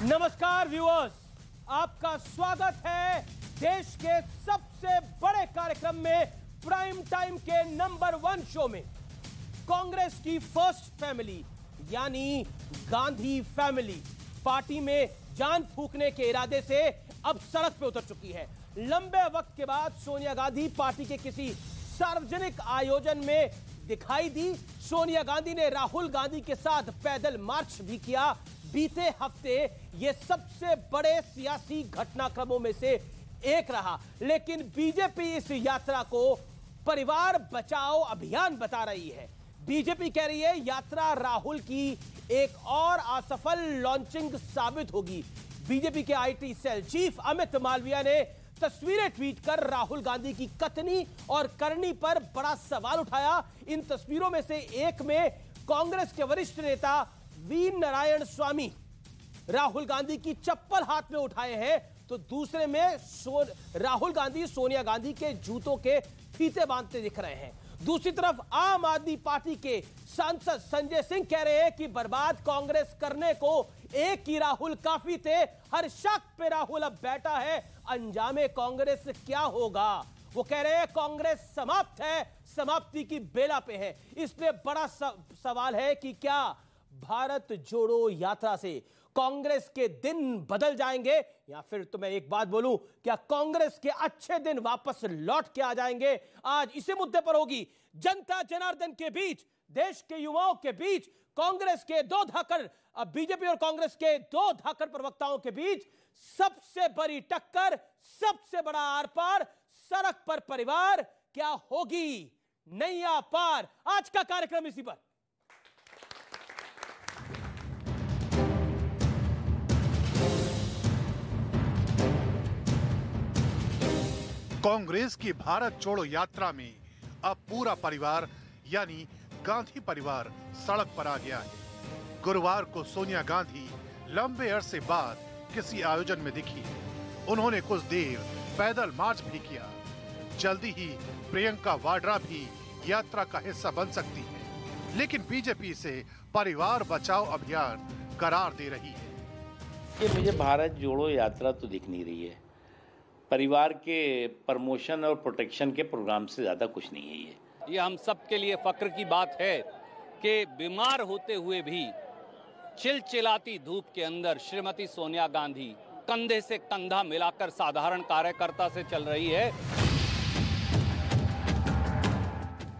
नमस्कार व्यूअर्स, आपका स्वागत है देश के सबसे बड़े कार्यक्रम में, प्राइम टाइम के नंबर 1 शो में। कांग्रेस की फर्स्ट फैमिली यानी गांधी फैमिली पार्टी में जान फूंकने के इरादे से अब सड़क पे उतर चुकी है। लंबे वक्त के बाद सोनिया गांधी पार्टी के किसी सार्वजनिक आयोजन में दिखाई दी। सोनिया गांधी ने राहुल गांधी के साथ पैदल मार्च भी किया। बीते हफ्ते यह सबसे बड़े सियासी घटनाक्रमों में से एक रहा, लेकिन बीजेपी इस यात्रा को परिवार बचाओ अभियान बता रही है। बीजेपी कह रही है यात्रा राहुल की एक और असफल लॉन्चिंग साबित होगी। बीजेपी के IT cell chief Amit Malviya ने तस्वीरें ट्वीट कर राहुल गांधी की कथनी और करनी पर बड़ा सवाल उठाया। इन तस्वीरों में से एक में कांग्रेस के वरिष्ठ नेता वी नारायण स्वामी राहुल गांधी की चप्पल हाथ में उठाए हैं, तो दूसरे में राहुल गांधी सोनिया गांधी के जूतों के फीते बांधते दिख रहे हैं। दूसरी तरफ आम आदमी पार्टी के सांसद संजय सिंह कह रहे हैं कि बर्बाद कांग्रेस करने को एक ही राहुल काफी थे। हर शक पे राहुल अब बैठा है, अंजामे कांग्रेस क्या होगा। वो कह रहे हैं कांग्रेस समाप्त है, समाप्ति की बेला पे है। इसमें बड़ा सवाल है कि क्या भारत जोड़ो यात्रा से कांग्रेस के दिन बदल जाएंगे, या फिर तो मैं एक बात बोलूं, क्या कांग्रेस के अच्छे दिन वापस लौट के आ जाएंगे। आज इसी मुद्दे पर होगी जनता जनार्दन के बीच, देश के युवाओं के बीच, कांग्रेस के दो धाकड़, बीजेपी और कांग्रेस के दो धाकड़ प्रवक्ताओं के बीच सबसे बड़ी टक्कर, सबसे बड़ा आर पार, सड़क पर परिवार, क्या होगी नैया पार। आज का कार्यक्रम इसी पर। कांग्रेस की भारत जोड़ो यात्रा में अब पूरा परिवार यानी गांधी परिवार सड़क पर आ गया है। गुरुवार को सोनिया गांधी लंबे अरसे बाद किसी आयोजन में दिखी। उन्होंने कुछ देर पैदल मार्च भी किया। जल्दी ही प्रियंका वाड्रा भी यात्रा का हिस्सा बन सकती है, लेकिन बीजेपी से परिवार बचाओ अभियान करार दे रही है। कि मुझे भारत जोड़ो यात्रा तो दिख नहीं रही है। परिवार के प्रमोशन और प्रोटेक्शन के प्रोग्राम से ज्यादा कुछ नहीं है ये हम सब के लिए फक्र की बात है कि बीमार होते हुए भी चिलचिलाती धूप के अंदर श्रीमती सोनिया गांधी कंधे से कंधा मिलाकर साधारण कार्यकर्ता से चल रही है।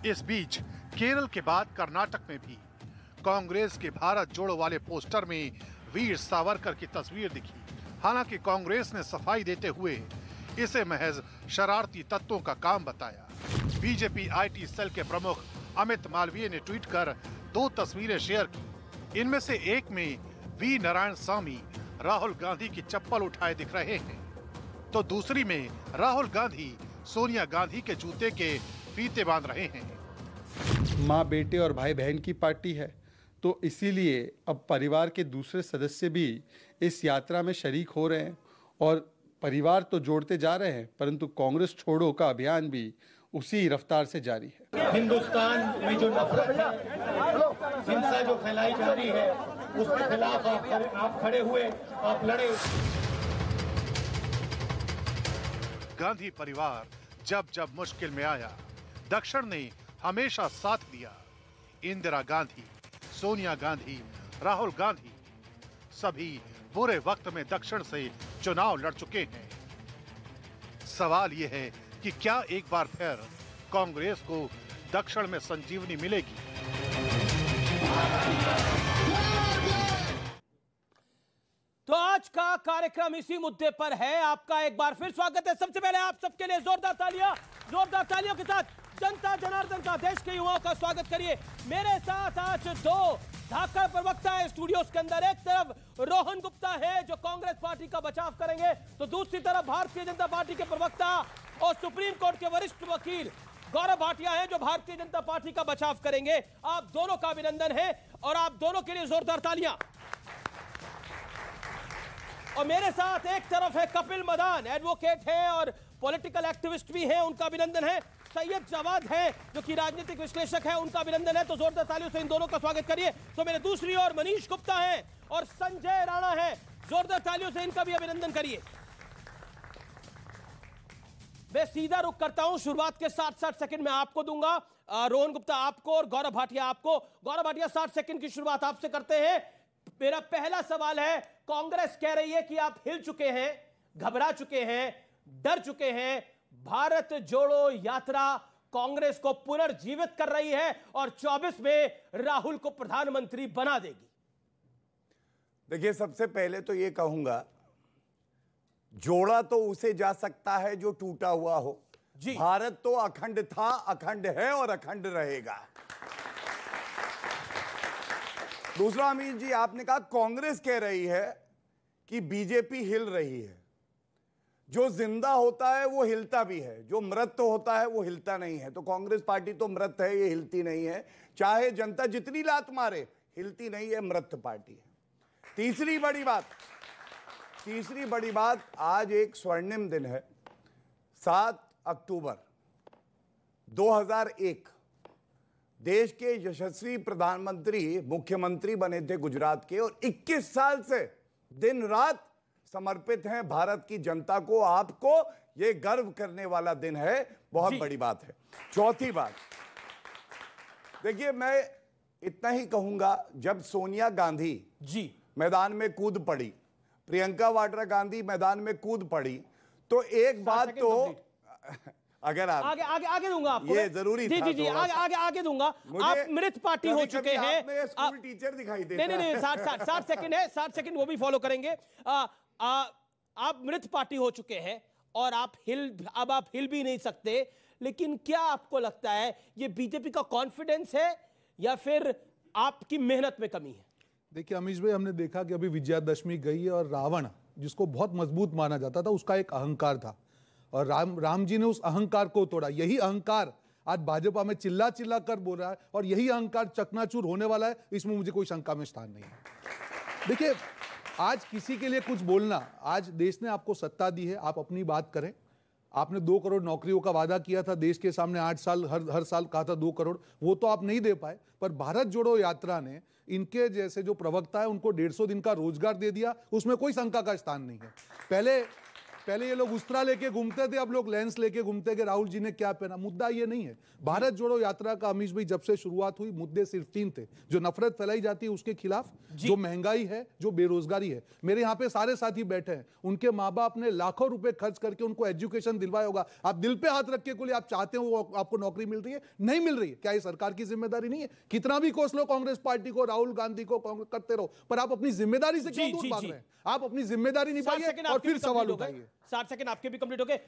इस बीच केरल के बाद कर्नाटक में भी कांग्रेस के भारत जोड़ो वाले पोस्टर में वीर सावरकर की तस्वीर दिखी। हालांकि कांग्रेस ने सफाई देते हुए इसे महज शरारती तत्वों का काम बताया। बीजेपी आईटी सेल के प्रमुख अमित मालवीय ने ट्वीट कर 2 तस्वीरें शेयर की। इनमें से एक में वी नारायण स्वामी राहुल गांधी की चप्पल उठाए दिख रहे हैं, तो दूसरी में राहुल गांधी सोनिया गांधी के जूते के फीते बांध रहे हैं। माँ बेटे और भाई बहन की पार्टी है, तो इसीलिए अब परिवार के दूसरे सदस्य भी इस यात्रा में शरीक हो रहे हैं और परिवार तो जोड़ते जा रहे हैं, परंतु कांग्रेस छोड़ो का अभियान भी उसी रफ्तार से जारी है। हिंदुस्तान में जो नफरत है, हिंसा जो फैलाई जा रही है, उसके खिलाफ आप खड़े हुए, आप लड़े। गांधी परिवार जब जब मुश्किल में आया, दक्षिण ने हमेशा साथ दिया। इंदिरा गांधी, सोनिया गांधी, राहुल गांधी सभी बुरे वक्त में दक्षिण से चुनाव लड़ चुके हैं। सवाल यह है कि क्या एक बार फिर कांग्रेस को दक्षिण में संजीवनी मिलेगी। तो आज का कार्यक्रम इसी मुद्दे पर है। आपका एक बार फिर स्वागत है। सबसे पहले आप सबके लिए जोरदार तालियों के साथ जनता जनार्दन का, देश के युवाओं का स्वागत करिए। मेरे साथ आज 2 धाकड़ प्रवक्ता है स्टूडियोज के अंदर। एक तरफ रोहन गुप्ता है जो कांग्रेस पार्टी का बचाव करेंगे, तो दूसरी तरफ भारतीय जनता पार्टी के प्रवक्ता और सुप्रीम कोर्ट के वरिष्ठ वकील गौरव भाटिया है जो भारतीय जनता पार्टी का बचाव करेंगे। आप दोनों का अभिनंदन है और आप दोनों के लिए जोरदार तालियां। और मेरे साथ एक तरफ है कपिल मदान, एडवोकेट है और पॉलिटिकल एक्टिविस्ट भी है, उनका अभिनंदन है। सैयद जवाद है जो कि राजनीतिक विश्लेषक है, उनका अभिनंदन है। तो जोरदार तालियों से इन दोनों का स्वागत करिए। तो मेरे दूसरी ओर मनीष गुप्ता है और संजय राणा है जोरदार तालियों से इनका भी अभिनंदन करिए। मैं सीधा रुख करता हूं, शुरुआत के 60 सेकंड में आपको दूंगा, रोहन गुप्ता आपको और गौरव भाटिया आपको। गौरव भाटिया 60 सेकंड की शुरुआत आपसे करते हैं। मेरा पहला सवाल है, कांग्रेस कह रही है कि आप हिल चुके हैं, घबरा चुके हैं, डर चुके हैं। भारत जोड़ो यात्रा कांग्रेस को पुनर्जीवित कर रही है और 24 में राहुल को प्रधानमंत्री बना देगी। देखिए, सबसे पहले तो ये कहूंगा, जोड़ा तो उसे जा सकता है जो टूटा हुआ हो। जी। भारत तो अखंड था, अखंड है और अखंड रहेगा। दूसरा, अमीर जी, आपने कहा कांग्रेस कह रही है कि बीजेपी हिल रही है। जो जिंदा होता है वो हिलता भी है, जो मृत होता है वो हिलता नहीं है। तो कांग्रेस पार्टी तो मृत है, ये हिलती नहीं है। चाहे जनता जितनी लात मारे, हिलती नहीं है, मृत पार्टी है। तीसरी बड़ी बात, आज एक स्वर्णिम दिन है, 7 अक्टूबर 2001 देश के यशस्वी प्रधानमंत्री मुख्यमंत्री बने थे गुजरात के, और 21 साल से दिन रात समर्पित हैं भारत की जनता को। आपको यह गर्व करने वाला दिन है, बहुत बड़ी बात है। चौथी बात, देखिए, मैं इतना ही कहूंगा, जब सोनिया गांधी जी मैदान में कूद पड़ी, प्रियंका वाड्रा गांधी मैदान में कूद पड़ी, तो एक बात तो अगर आप आगे दूंगा आपको, ये जरूरी जी था, जी जी, आगे दूंगा। आप मृत पार्टी हो चुके हैं। स्कूल टीचर दिखाई देता है। नहीं, 60 सेकंड है, 60 सेकंड वो भी फॉलो करेंगे। आप मृत पार्टी हो चुके हैं और आप हिल भी नहीं सकते। लेकिन क्या आपको लगता है ये बीजेपी का कॉन्फिडेंस है या फिर आपकी मेहनत में कमी है? देखिए अमीश भाई, हमने देखा कि अभी विजयादशमी गई है और रावण, जिसको बहुत मजबूत माना जाता था, उसका एक अहंकार था और राम जी ने उस अहंकार को तोड़ा। यही अहंकार आज भाजपा में चिल्ला कर बोल रहा है और यही अहंकार चकनाचूर होने वाला है। इसमें मुझे कोई शंका में स्थान नहीं है। देखिए, आज किसी के लिए कुछ बोलना, आज देश ने आपको सत्ता दी है, आप अपनी बात करें। आपने 2 करोड़ नौकरियों का वादा किया था देश के सामने, 8 साल हर साल कहा था 2 करोड़, वो तो आप नहीं दे पाए। पर भारत जोड़ो यात्रा ने इनके जैसे जो प्रवक्ता है उनको 150 दिन का रोजगार दे दिया, उसमें कोई शंका का स्थान नहीं है। पहले ये लोग उस्तरा लेके घूमते थे, अब लोग लेंस लेके घूमते कि राहुल जी ने क्या पहना। मुद्दा ये नहीं है। भारत जोड़ो यात्रा का अमीश भाई जब से शुरुआत हुई, मुद्दे सिर्फ 3 थे। जो नफरत फैलाई जाती है उसके खिलाफ, जो महंगाई है, जो बेरोजगारी है। मेरे यहाँ पे सारे साथी बैठे हैं, उनके माँ बाप ने लाखों रुपए खर्च करके उनको एजुकेशन दिलवाया होगा। आप दिल पे हाथ रख के बोले आप चाहते हो आपको नौकरी मिल रही है, नहीं मिल रही है, क्या ये सरकार की जिम्मेदारी नहीं है? कितना भी कोस लो कांग्रेस पार्टी को, राहुल गांधी को करते रहो, पर आप अपनी जिम्मेदारी से क्यों दूर भाग रहे हैं? आप अपनी जिम्मेदारी निभाइए और फिर सवाल उठाइए। 60 सेकंड आपके भी कंप्लीट हो गए।